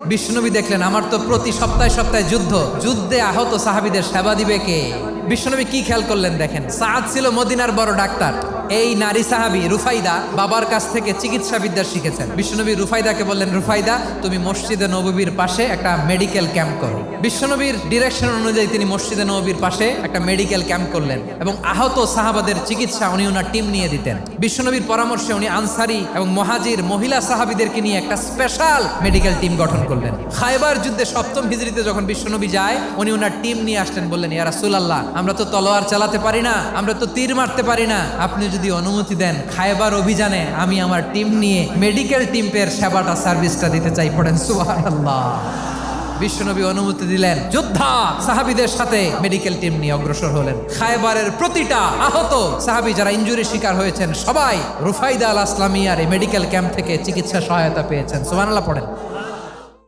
বিশ্বনবী দেখলেন আমার তো প্রতি সপ্তাহে সপ্তাহে যুদ্ধে আহত সাহাবীদের সেবা দিবে কে? বিশ্বনবী কি খেয়াল করলেন দেখেন, সাআদ ছিল মদিনার বড় ডাক্তার। এই নারী সাহাবী রুফাইদা বাবার কাছ থেকে চিকিৎসা বিদ্যা শিখেছেন। বিশ্বনবী রুফাইদাকে বললেন, রুফাইদা তুমি মসজিদে নববীর পাশে একটা মেডিকেল ক্যাম্প করো। বিশ্বনবীর ডিরেকশন অনুযায়ী তিনি মসজিদে নববীর পাশে একটা মেডিকেল ক্যাম্প করলেন এবং আহত সাহাবাদের চিকিৎসা উনি ওনার টিম নিয়ে দিতেন। বিশ্বনবীর পরামর্শে উনি আনসারি এবং মুহাজির মহিলা সাহাবীদেরকে নিয়ে একটা স্পেশাল মেডিকেল টিম গঠন করলেন। খায়বার যুদ্ধে 7ম হিজরিতে যখন বিশ্বনবী যায়, উনি ওনার টিম নিয়ে আসলেন, বললেন, ইয়া রাসূলুল্লাহ, আমরা তো তলোয়ার চালাতে পারি না, আমরা তো তীর মারতে পারি না, আপনি যদি অনুমতি দেন খায়বার অভিযানে আমি আমার টিম নিয়ে মেডিকেল টিমের সেবাটা সার্ভিসটা দিতে চাই। পড়েন সুবহানাল্লাহ। বিশ্বনবী অনুমতি দিলেন, যোদ্ধা সাহাবীদের সাথে মেডিকেল টিম নিয়ে অগ্রসর হলেন। খায়বারের প্রতিটা আহত সাহাবী যারা ইনজুরি শিকার হয়েছেন সবাই রুফাইদা আল আসলামিয়ার এই মেডিকেল ক্যাম্প থেকে চিকিৎসা সহায়তা পেয়েছেন। সুবহানাল্লাহ পড়েন।